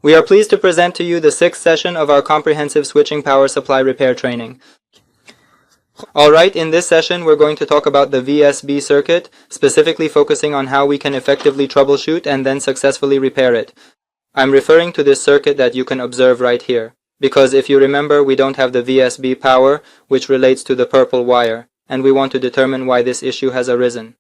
We are pleased to present to you the 6th session of our comprehensive switching power supply repair training. Alright, in this session we're going to talk about the VSB circuit, specifically focusing on how we can effectively troubleshoot and then successfully repair it. I'm referring to this circuit that you can observe right here, because if you remember we don't have the VSB power, which relates to the purple wire, and we want to determine why this issue has arisen.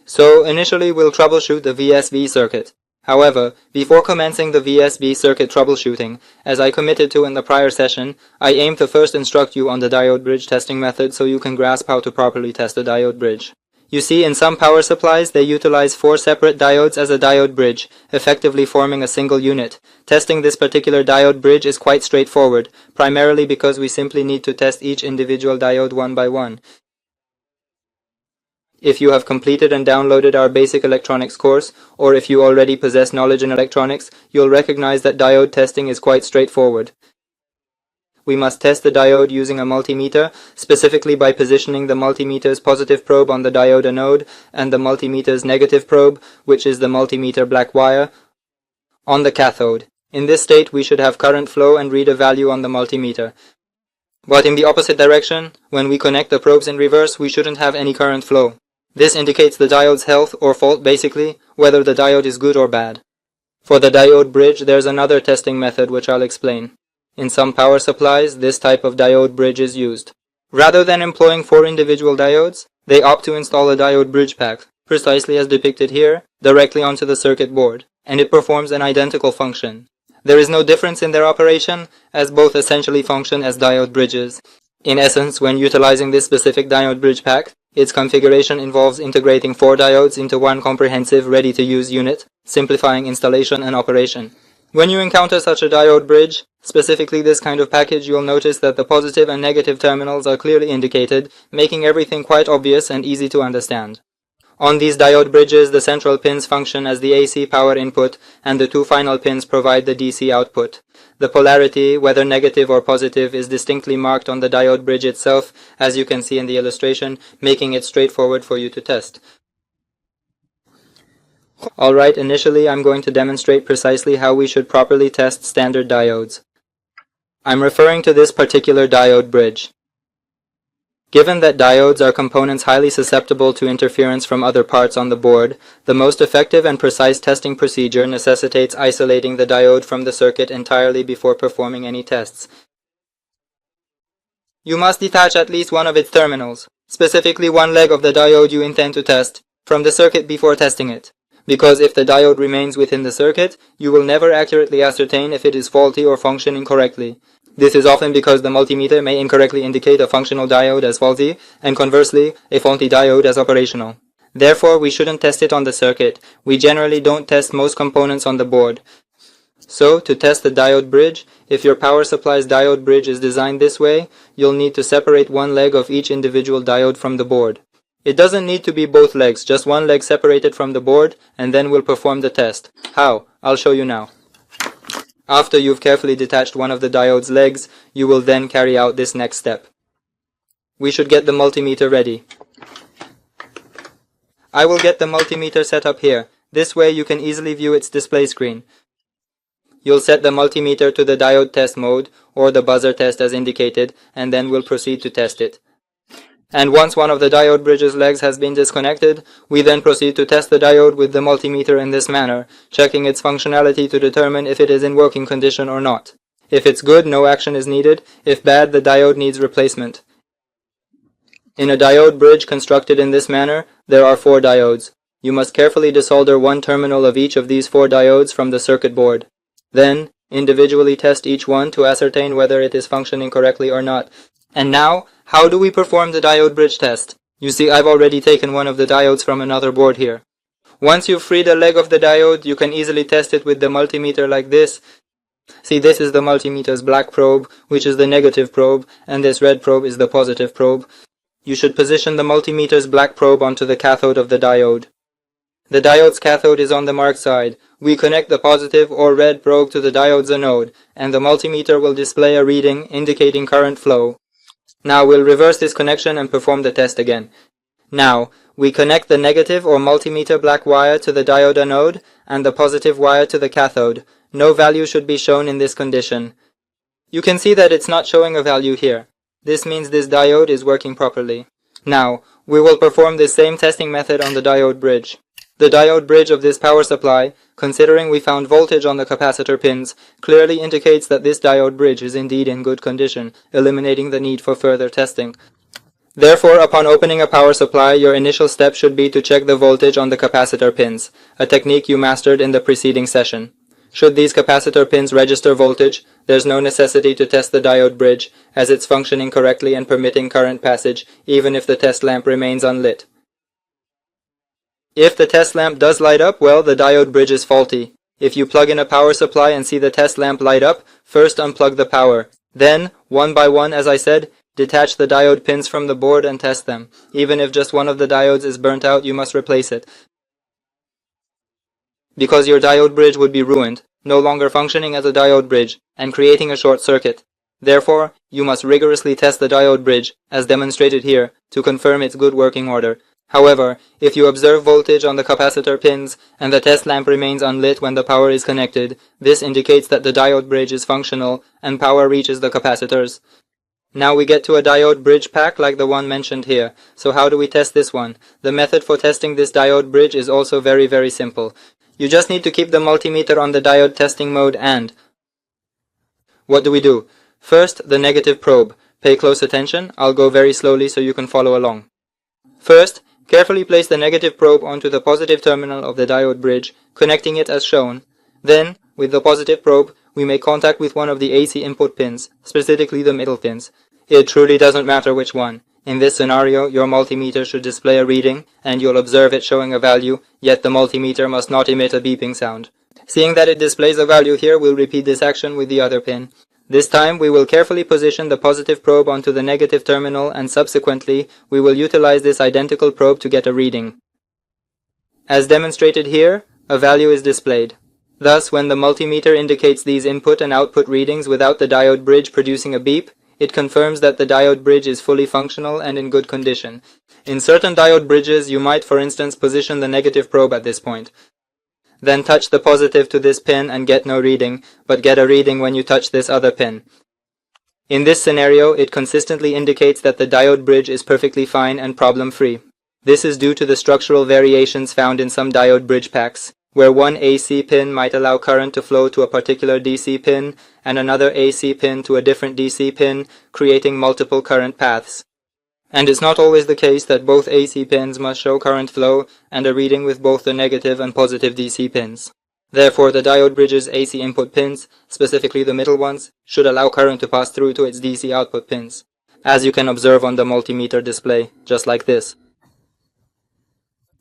So initially we'll troubleshoot the VSB circuit. However, before commencing the VSB circuit troubleshooting, as I committed to in the prior session, I aim to first instruct you on the diode bridge testing method so you can grasp how to properly test a diode bridge. You see, in some power supplies, they utilize 4 separate diodes as a diode bridge, effectively forming a single unit. Testing this particular diode bridge is quite straightforward, primarily because we simply need to test each individual diode one by one. If you have completed and downloaded our basic electronics course, or if you already possess knowledge in electronics, you'll recognize that diode testing is quite straightforward. We must test the diode using a multimeter, specifically by positioning the multimeter's positive probe on the diode anode and the multimeter's negative probe, which is the multimeter black wire, on the cathode. In this state, we should have current flow and read a value on the multimeter. But in the opposite direction, when we connect the probes in reverse, we shouldn't have any current flow. This indicates the diode's health or fault, basically, whether the diode is good or bad. For the diode bridge, there's another testing method which I'll explain. In some power supplies, this type of diode bridge is used. Rather than employing 4 individual diodes, they opt to install a diode bridge pack, precisely as depicted here, directly onto the circuit board, and it performs an identical function. There is no difference in their operation, as both essentially function as diode bridges. In essence, when utilizing this specific diode bridge pack, its configuration involves integrating 4 diodes into one comprehensive, ready-to-use unit, simplifying installation and operation. When you encounter such a diode bridge, specifically this kind of package, you'll notice that the positive and negative terminals are clearly indicated, making everything quite obvious and easy to understand. On these diode bridges, the central pins function as the AC power input, and the 2 final pins provide the DC output. The polarity, whether negative or positive, is distinctly marked on the diode bridge itself, as you can see in the illustration, making it straightforward for you to test. Alright, initially I'm going to demonstrate precisely how we should properly test standard diodes. I'm referring to this particular diode bridge. Given that diodes are components highly susceptible to interference from other parts on the board, the most effective and precise testing procedure necessitates isolating the diode from the circuit entirely before performing any tests. You must detach at least one of its terminals, specifically one leg of the diode you intend to test, from the circuit before testing it. Because if the diode remains within the circuit, you will never accurately ascertain if it is faulty or functioning correctly. This is often because the multimeter may incorrectly indicate a functional diode as faulty, and conversely, a faulty diode as operational. Therefore, we shouldn't test it on the circuit. We generally don't test most components on the board. So, to test the diode bridge, if your power supply's diode bridge is designed this way, you'll need to separate one leg of each individual diode from the board. It doesn't need to be both legs, just one leg separated from the board, and then we'll perform the test. How? I'll show you now. After you've carefully detached one of the diode's legs, you will then carry out this next step. We should get the multimeter ready. I will get the multimeter set up here. This way you can easily view its display screen. You'll set the multimeter to the diode test mode, or the buzzer test as indicated, and then we'll proceed to test it. And once one of the diode bridge's legs has been disconnected, we then proceed to test the diode with the multimeter in this manner, checking its functionality to determine if it is in working condition or not. If it's good, no action is needed. If bad, the diode needs replacement. In a diode bridge constructed in this manner, there are 4 diodes. You must carefully desolder one terminal of each of these 4 diodes from the circuit board. Then, individually test each one to ascertain whether it is functioning correctly or not. And now, how do we perform the diode bridge test? You see, I've already taken one of the diodes from another board here. Once you've freed a leg of the diode, you can easily test it with the multimeter like this. See, this is the multimeter's black probe, which is the negative probe, and this red probe is the positive probe. You should position the multimeter's black probe onto the cathode of the diode. The diode's cathode is on the marked side. We connect the positive or red probe to the diode's anode, and the multimeter will display a reading indicating current flow. Now we'll reverse this connection and perform the test again. Now, We connect the negative or multimeter black wire to the diode anode and the positive wire to the cathode. No value should be shown in this condition. You can see that it's not showing a value here. This means this diode is working properly. Now, we will perform this same testing method on the diode bridge. The diode bridge of this power supply, considering we found voltage on the capacitor pins, clearly indicates that this diode bridge is indeed in good condition, eliminating the need for further testing. Therefore, upon opening a power supply, your initial step should be to check the voltage on the capacitor pins, a technique you mastered in the preceding session. Should these capacitor pins register voltage, there's no necessity to test the diode bridge, as it's functioning correctly and permitting current passage, even if the test lamp remains unlit. If the test lamp does light up, well, the diode bridge is faulty. If you plug in a power supply and see the test lamp light up, first unplug the power. Then, one by one, as I said, detach the diode pins from the board and test them. Even if just one of the diodes is burnt out, you must replace it, because your diode bridge would be ruined, no longer functioning as a diode bridge, and creating a short circuit. Therefore, you must rigorously test the diode bridge, as demonstrated here, to confirm its good working order. However, if you observe voltage on the capacitor pins, and the test lamp remains unlit when the power is connected, this indicates that the diode bridge is functional, and power reaches the capacitors. Now we get to a diode bridge pack like the one mentioned here. So how do we test this one? The method for testing this diode bridge is also very simple. You just need to keep the multimeter on the diode testing mode and... What do? First, the negative probe. Pay close attention, I'll go very slowly so you can follow along. First, carefully place the negative probe onto the positive terminal of the diode bridge, connecting it as shown. Then, with the positive probe, we make contact with one of the AC input pins, specifically the middle pins. It truly doesn't matter which one. In this scenario, your multimeter should display a reading, and you'll observe it showing a value, yet the multimeter must not emit a beeping sound. Seeing that it displays a value here, we'll repeat this action with the other pin. This time, we will carefully position the positive probe onto the negative terminal, and subsequently, we will utilize this identical probe to get a reading. As demonstrated here, a value is displayed. Thus, when the multimeter indicates these input and output readings without the diode bridge producing a beep, it confirms that the diode bridge is fully functional and in good condition. In certain diode bridges, you might, for instance, position the negative probe at this point. Then touch the positive to this pin and get no reading, but get a reading when you touch this other pin. In this scenario, it consistently indicates that the diode bridge is perfectly fine and problem-free. This is due to the structural variations found in some diode bridge packs, where one AC pin might allow current to flow to a particular DC pin, and another AC pin to a different DC pin, creating multiple current paths. And it's not always the case that both AC pins must show current flow and a reading with both the negative and positive DC pins. Therefore, the diode bridge's AC input pins, specifically the middle ones, should allow current to pass through to its DC output pins, as you can observe on the multimeter display, just like this.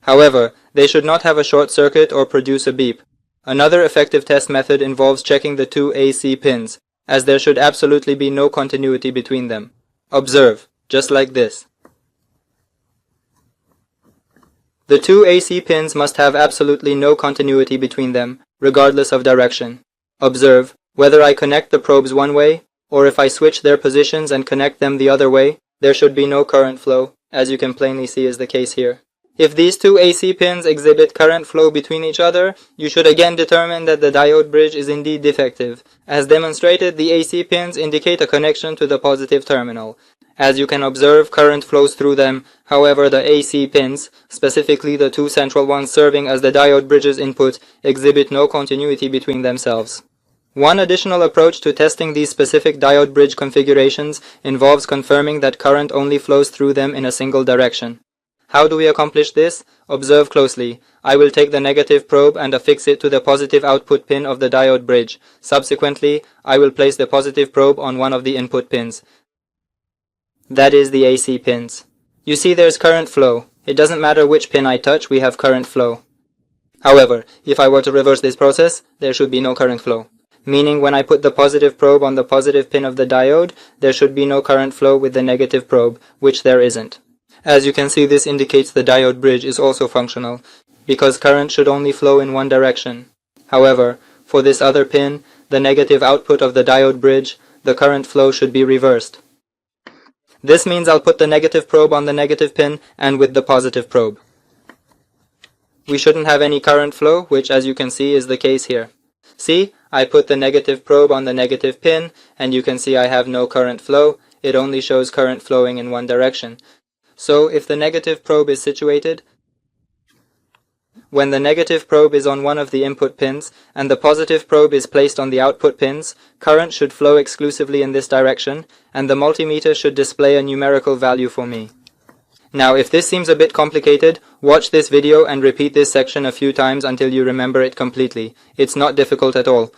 However, they should not have a short circuit or produce a beep. Another effective test method involves checking the two AC pins, as there should absolutely be no continuity between them. Observe, just like this. The two AC pins must have absolutely no continuity between them, regardless of direction. Observe, whether I connect the probes one way, or if I switch their positions and connect them the other way, there should be no current flow, as you can plainly see is the case here. If these two AC pins exhibit current flow between each other, you should again determine that the diode bridge is indeed defective. As demonstrated, the AC pins indicate a connection to the positive terminal. As you can observe, current flows through them. However, the AC pins, specifically the two central ones serving as the diode bridge's input, exhibit no continuity between themselves. One additional approach to testing these specific diode bridge configurations involves confirming that current only flows through them in a single direction. How do we accomplish this? Observe closely. I will take the negative probe and affix it to the positive output pin of the diode bridge. Subsequently, I will place the positive probe on one of the input pins. That is the AC pins. You see there's current flow. It doesn't matter which pin I touch, we have current flow. However, if I were to reverse this process, there should be no current flow. Meaning when I put the positive probe on the positive pin of the diode, there should be no current flow with the negative probe, which there isn't. As you can see, this indicates the diode bridge is also functional, because current should only flow in one direction. However, for this other pin, the negative output of the diode bridge, the current flow should be reversed. This means I'll put the negative probe on the negative pin and with the positive probe. we shouldn't have any current flow, which as you can see is the case here. See, I put the negative probe on the negative pin, and you can see I have no current flow. It only shows current flowing in one direction. So if the negative probe is situated, when the negative probe is on one of the input pins and the positive probe is placed on the output pins, current should flow exclusively in this direction, and the multimeter should display a numerical value for me. Now, if this seems a bit complicated, watch this video and repeat this section a few times until you remember it completely. It's not difficult at all.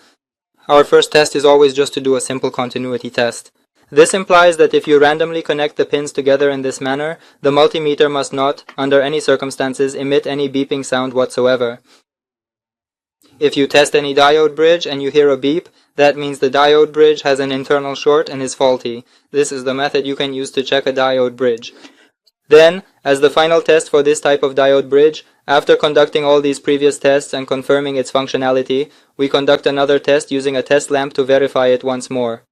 Our first test is always just to do a simple continuity test. This implies that if you randomly connect the pins together in this manner, the multimeter must not, under any circumstances, emit any beeping sound whatsoever. If you test any diode bridge and you hear a beep, that means the diode bridge has an internal short and is faulty. This is the method you can use to check a diode bridge. Then, as the final test for this type of diode bridge, after conducting all these previous tests and confirming its functionality, we conduct another test using a test lamp to verify it once more.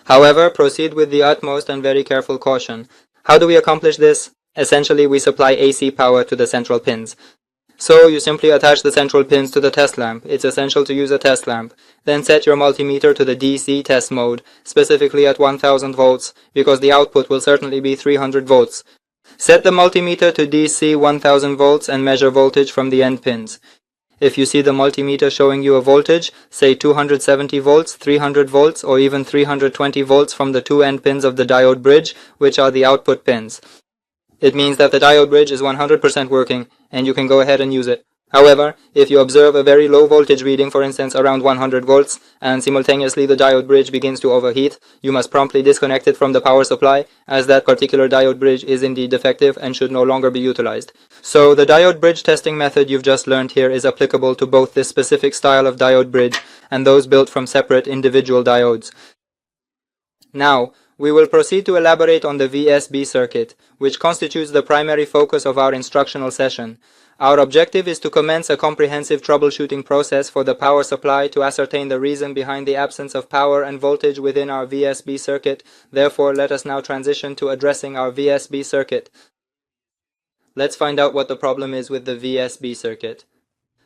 However, proceed with the utmost and very careful caution. How do we accomplish this? Essentially, we supply AC power to the central pins. So, you simply attach the central pins to the test lamp. It's essential to use a test lamp. Then set your multimeter to the DC test mode, specifically at 1000 volts, because the output will certainly be 300 volts. Set the multimeter to DC 1000 volts and measure voltage from the end pins. If you see the multimeter showing you a voltage, say 270 volts, 300 volts, or even 320 volts from the two end pins of the diode bridge, which are the output pins, it means that the diode bridge is 100% working, and you can go ahead and use it. However, if you observe a very low voltage reading, for instance around 100 volts, and simultaneously the diode bridge begins to overheat, you must promptly disconnect it from the power supply, as that particular diode bridge is indeed defective and should no longer be utilized. So the diode bridge testing method you've just learned here is applicable to both this specific style of diode bridge and those built from separate individual diodes. Now, we will proceed to elaborate on the VSB circuit, which constitutes the primary focus of our instructional session. Our objective is to commence a comprehensive troubleshooting process for the power supply to ascertain the reason behind the absence of power and voltage within our VSB circuit. Therefore, let us now transition to addressing our VSB circuit. Let's find out what the problem is with the VSB circuit.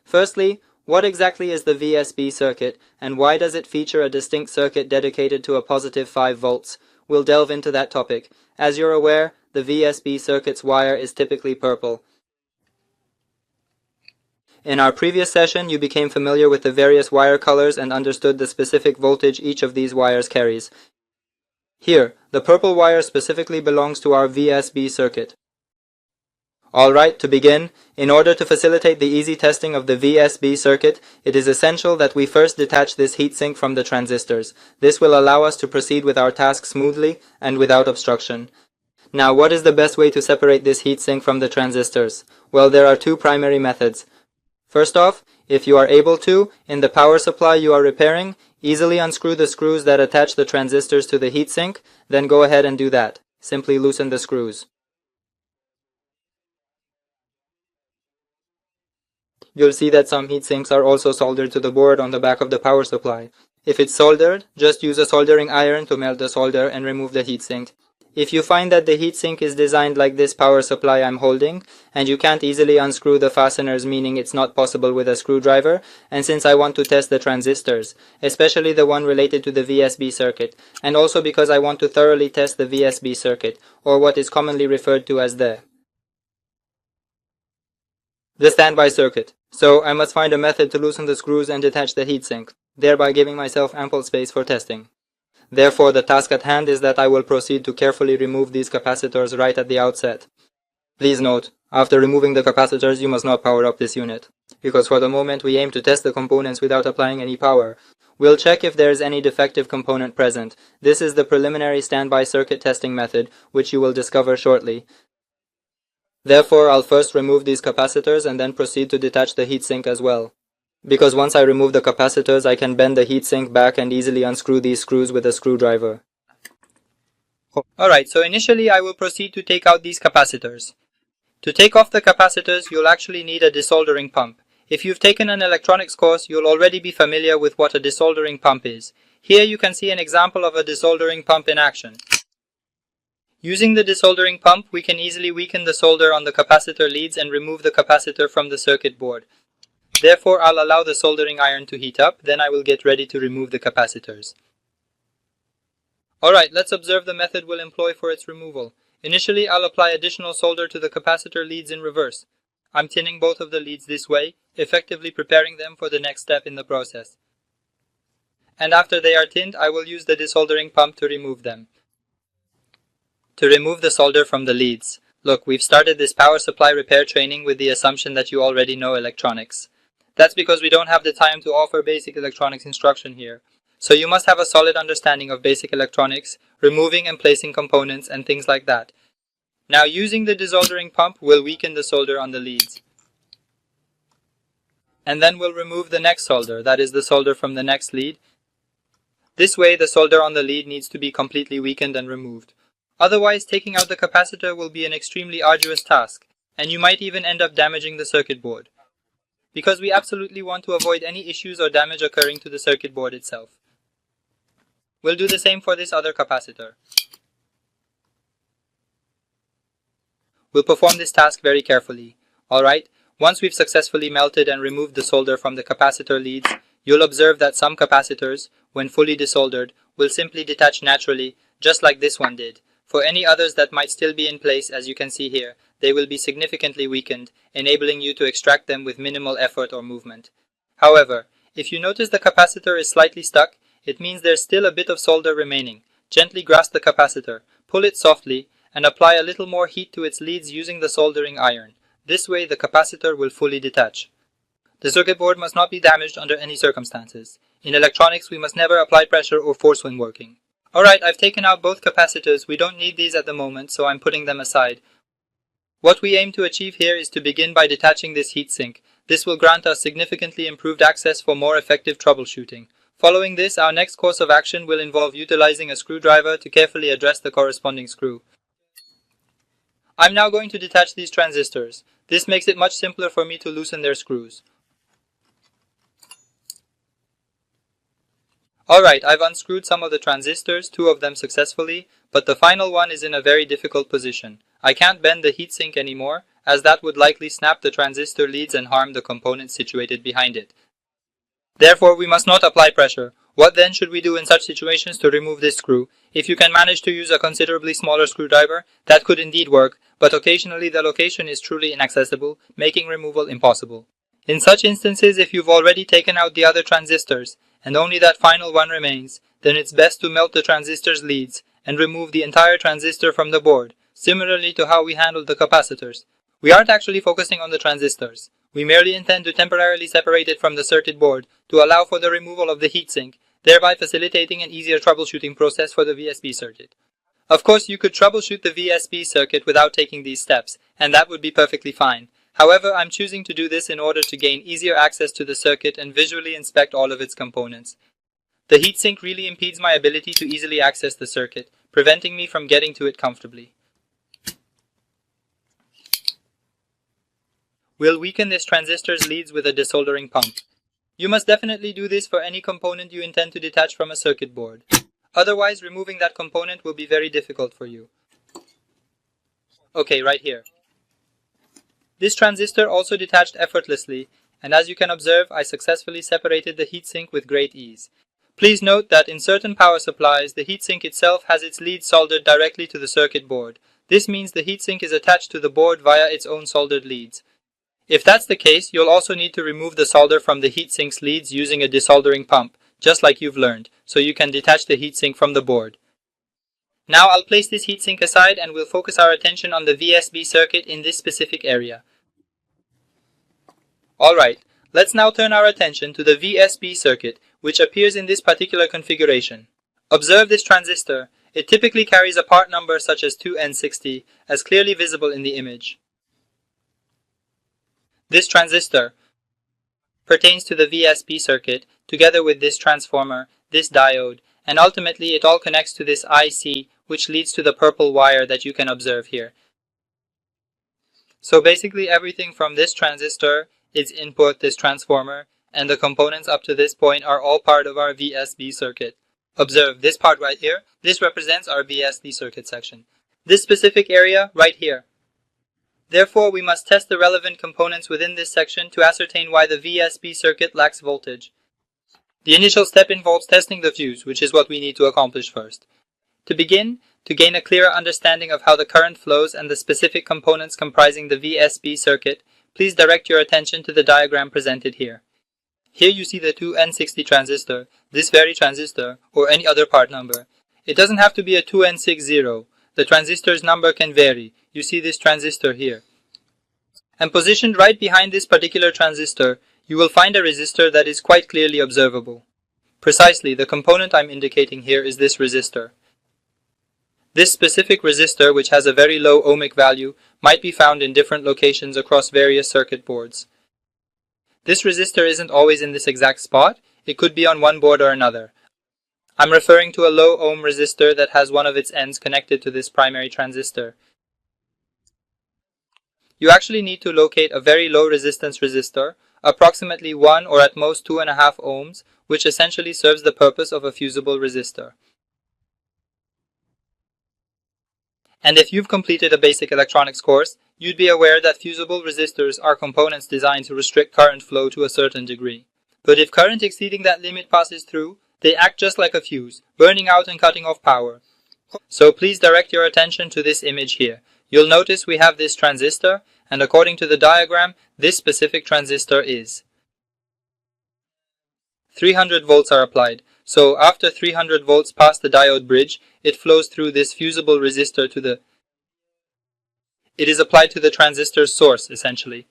Firstly, what exactly is the VSB circuit, and why does it feature a distinct circuit dedicated to a positive 5 volts? We'll delve into that topic. As you're aware, the VSB circuit's wire is typically purple. In our previous session, you became familiar with the various wire colors and understood the specific voltage each of these wires carries. Here, the purple wire specifically belongs to our VSB circuit. Alright, to begin, in order to facilitate the easy testing of the VSB circuit, it is essential that we first detach this heatsink from the transistors. This will allow us to proceed with our task smoothly and without obstruction. Now, what is the best way to separate this heatsink from the transistors? Well, there are two primary methods. First off, if you are able to, in the power supply you are repairing, easily unscrew the screws that attach the transistors to the heatsink, then go ahead and do that. Simply loosen the screws. You'll see that some heatsinks are also soldered to the board on the back of the power supply. If it's soldered, just use a soldering iron to melt the solder and remove the heatsink. If you find that the heatsink is designed like this power supply I'm holding, and you can't easily unscrew the fasteners, meaning it's not possible with a screwdriver, and since I want to test the transistors, especially the one related to the VSB circuit, and also because I want to thoroughly test the VSB circuit, or what is commonly referred to as the standby circuit. So I must find a method to loosen the screws and detach the heatsink, thereby giving myself ample space for testing. Therefore, the task at hand is that I will proceed to carefully remove these capacitors right at the outset. Please note, after removing the capacitors, you must not power up this unit, because for the moment we aim to test the components without applying any power. We'll check if there is any defective component present. This is the preliminary standby circuit testing method, which you will discover shortly. Therefore, I'll first remove these capacitors and then proceed to detach the heatsink as well. Because once I remove the capacitors, I can bend the heatsink back and easily unscrew these screws with a screwdriver. Alright, so initially I will proceed to take out these capacitors. To take off the capacitors, you'll actually need a desoldering pump. If you've taken an electronics course, you'll already be familiar with what a desoldering pump is. Here you can see an example of a desoldering pump in action. Using the desoldering pump, we can easily weaken the solder on the capacitor leads and remove the capacitor from the circuit board. Therefore, I'll allow the soldering iron to heat up, then I will get ready to remove the capacitors. Alright, let's observe the method we'll employ for its removal. Initially, I'll apply additional solder to the capacitor leads in reverse. I'm tinning both of the leads this way, effectively preparing them for the next step in the process. And after they are tinned, I will use the desoldering pump to remove them. To remove the solder from the leads. Look, we've started this power supply repair training with the assumption that you already know electronics. That's because we don't have the time to offer basic electronics instruction here. So you must have a solid understanding of basic electronics, removing and placing components and things like that. Now using the desoldering pump, we'll weaken the solder on the leads. And then we'll remove the next solder, that is the solder from the next lead. This way the solder on the lead needs to be completely weakened and removed. Otherwise, taking out the capacitor will be an extremely arduous task, and you might even end up damaging the circuit board. Because we absolutely want to avoid any issues or damage occurring to the circuit board itself. We'll do the same for this other capacitor. We'll perform this task very carefully. Alright, once we've successfully melted and removed the solder from the capacitor leads, you'll observe that some capacitors, when fully desoldered, will simply detach naturally, just like this one did. For any others that might still be in place, as you can see here, they will be significantly weakened, enabling you to extract them with minimal effort or movement. However, if you notice the capacitor is slightly stuck, it means there's still a bit of solder remaining. Gently grasp the capacitor, pull it softly, and apply a little more heat to its leads using the soldering iron. This way the capacitor will fully detach. The circuit board must not be damaged under any circumstances. In electronics, we must never apply pressure or force when working. Alright, I've taken out both capacitors. We don't need these at the moment, so I'm putting them aside. What we aim to achieve here is to begin by detaching this heatsink. This will grant us significantly improved access for more effective troubleshooting. Following this, our next course of action will involve utilizing a screwdriver to carefully address the corresponding screw. I'm now going to detach these transistors. This makes it much simpler for me to loosen their screws. Alright, I've unscrewed some of the transistors, 2 of them successfully, but the final one is in a very difficult position. I can't bend the heatsink anymore, as that would likely snap the transistor leads and harm the components situated behind it. Therefore, we must not apply pressure. What then should we do in such situations to remove this screw? If you can manage to use a considerably smaller screwdriver, that could indeed work, but occasionally the location is truly inaccessible, making removal impossible. In such instances, if you've already taken out the other transistors, and only that final one remains, then it's best to melt the transistor's leads and remove the entire transistor from the board, similarly to how we handled the capacitors. We aren't actually focusing on the transistors. We merely intend to temporarily separate it from the circuit board to allow for the removal of the heatsink, thereby facilitating an easier troubleshooting process for the VSB circuit. Of course, you could troubleshoot the VSB circuit without taking these steps, and that would be perfectly fine. However, I'm choosing to do this in order to gain easier access to the circuit and visually inspect all of its components. The heatsink really impedes my ability to easily access the circuit, preventing me from getting to it comfortably. We'll weaken this transistor's leads with a desoldering pump. You must definitely do this for any component you intend to detach from a circuit board. Otherwise, removing that component will be very difficult for you. Okay, right here. This transistor also detached effortlessly, and as you can observe, I successfully separated the heatsink with great ease. Please note that in certain power supplies, the heatsink itself has its lead soldered directly to the circuit board. This means the heatsink is attached to the board via its own soldered leads. If that's the case, you'll also need to remove the solder from the heatsink's leads using a desoldering pump, just like you've learned, so you can detach the heatsink from the board. Now I'll place this heatsink aside and we'll focus our attention on the VSB circuit in this specific area. Alright, let's now turn our attention to the VSB circuit, which appears in this particular configuration. Observe this transistor. It typically carries a part number such as 2N60, as clearly visible in the image. This transistor pertains to the VSB circuit, together with this transformer, this diode, and ultimately it all connects to this IC, which leads to the purple wire that you can observe here. So basically everything from this transistor, its input, this transformer, and the components up to this point are all part of our VSB circuit. Observe this part right here. This represents our VSB circuit section. This specific area right here. Therefore, we must test the relevant components within this section to ascertain why the VSB circuit lacks voltage. The initial step involves testing the fuse, which is what we need to accomplish first. To begin, to gain a clearer understanding of how the current flows and the specific components comprising the VSB circuit, please direct your attention to the diagram presented here. Here you see the 2N60 transistor, this very transistor, or any other part number. It doesn't have to be a 2N60. The transistor's number can vary. You see this transistor here. And positioned right behind this particular transistor, you will find a resistor that is quite clearly observable. Precisely, the component I'm indicating here is this resistor. This specific resistor, which has a very low ohmic value, might be found in different locations across various circuit boards. This resistor isn't always in this exact spot. It could be on one board or another. I'm referring to a low ohm resistor that has one of its ends connected to this primary transistor. You actually need to locate a very low resistance resistor, approximately 1 or at most 2.5 ohms, which essentially serves the purpose of a fusible resistor. And if you've completed a basic electronics course, you'd be aware that fusible resistors are components designed to restrict current flow to a certain degree. But if current exceeding that limit passes through, they act just like a fuse, burning out and cutting off power. So please direct your attention to this image here. You'll notice we have this transistor, and according to the diagram, this specific transistor is 300 volts are applied. So after 300 volts pass the diode bridge, it flows through this fusible resistor to it is applied to the transistor's source, essentially.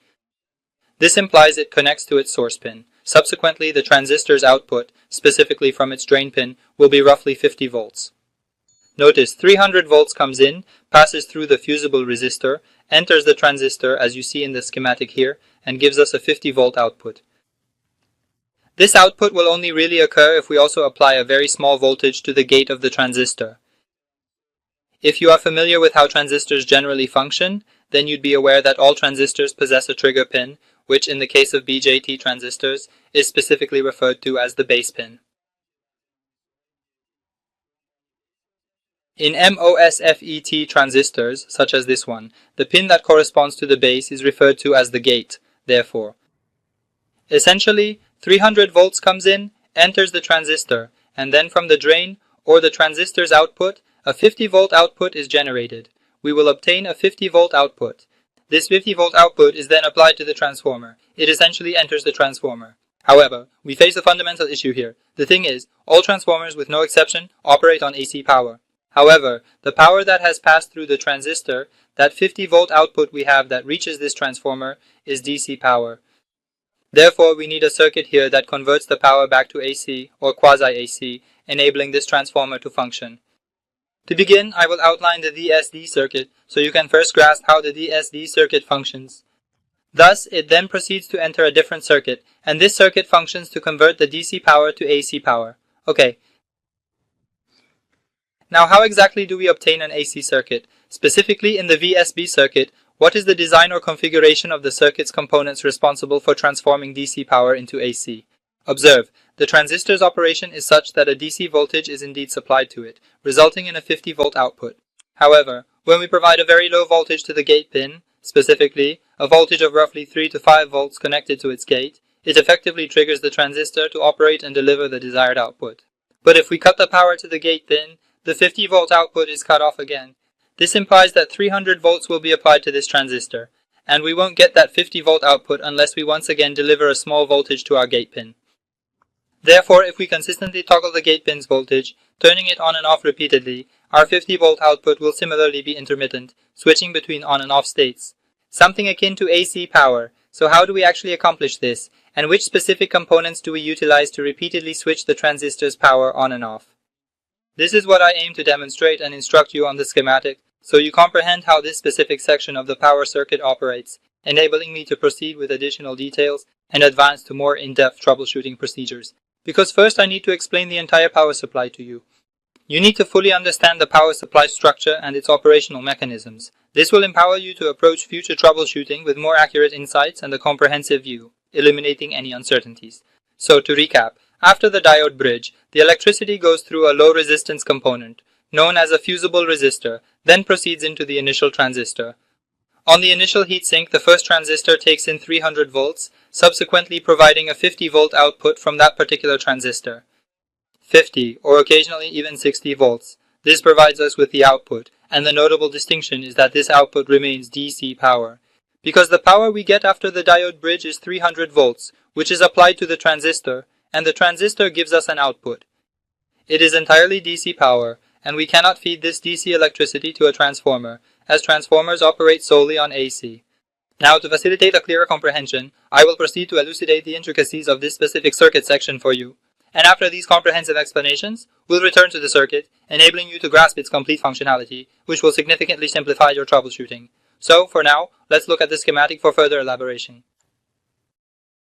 This implies it connects to its source pin. Subsequently, the transistor's output, specifically from its drain pin, will be roughly 50 volts. Notice 300 volts comes in, passes through the fusible resistor, enters the transistor as you see in the schematic here, and gives us a 50 volt output. This output will only really occur if we also apply a very small voltage to the gate of the transistor. If you are familiar with how transistors generally function, then you'd be aware that all transistors possess a trigger pin, which in the case of BJT transistors is specifically referred to as the base pin. In MOSFET transistors, such as this one, the pin that corresponds to the base is referred to as the gate, therefore. Essentially, 300 volts comes in, enters the transistor, and then from the drain, or the transistor's output, a 50 volt output is generated. We will obtain a 50 volt output. This 50 volt output is then applied to the transformer. It essentially enters the transformer. However, we face a fundamental issue here. The thing is, all transformers with no exception operate on AC power. However, the power that has passed through the transistor, that 50 volt output we have that reaches this transformer, is DC power. Therefore, we need a circuit here that converts the power back to AC or quasi-AC, enabling this transformer to function. To begin, I will outline the DSD circuit so you can first grasp how the DSD circuit functions. Thus, it then proceeds to enter a different circuit, and this circuit functions to convert the DC power to AC power. Okay. Now, how exactly do we obtain an AC circuit? Specifically in the VSB circuit, what is the design or configuration of the circuit's components responsible for transforming DC power into AC? Observe, the transistor's operation is such that a DC voltage is indeed supplied to it, resulting in a 50 volt output. However, when we provide a very low voltage to the gate pin, specifically a voltage of roughly 3 to 5 volts connected to its gate, it effectively triggers the transistor to operate and deliver the desired output. But if we cut the power to the gate pin, the 50 volt output is cut off again. This implies that 300 volts will be applied to this transistor, and we won't get that 50 volt output unless we once again deliver a small voltage to our gate pin. Therefore, if we consistently toggle the gate pin's voltage, turning it on and off repeatedly, our 50 volt output will similarly be intermittent, switching between on and off states. Something akin to AC power. So how do we actually accomplish this, and which specific components do we utilize to repeatedly switch the transistor's power on and off? This is what I aim to demonstrate and instruct you on the schematic, so you comprehend how this specific section of the power circuit operates, enabling me to proceed with additional details and advance to more in-depth troubleshooting procedures. Because first I need to explain the entire power supply to you. You need to fully understand the power supply structure and its operational mechanisms. This will empower you to approach future troubleshooting with more accurate insights and a comprehensive view, eliminating any uncertainties. So to recap, after the diode bridge, the electricity goes through a low resistance component, known as a fusible resistor, then proceeds into the initial transistor. On the initial heatsink, the first transistor takes in 300 volts, subsequently providing a 50 volt output from that particular transistor. 50, or occasionally even 60 volts. This provides us with the output, and the notable distinction is that this output remains DC power. Because the power we get after the diode bridge is 300 volts, which is applied to the transistor, and the transistor gives us an output. It is entirely DC power, and we cannot feed this DC electricity to a transformer, as transformers operate solely on AC. Now, to facilitate a clearer comprehension, I will proceed to elucidate the intricacies of this specific circuit section for you. And after these comprehensive explanations, we'll return to the circuit, enabling you to grasp its complete functionality, which will significantly simplify your troubleshooting. So, for now, let's look at the schematic for further elaboration.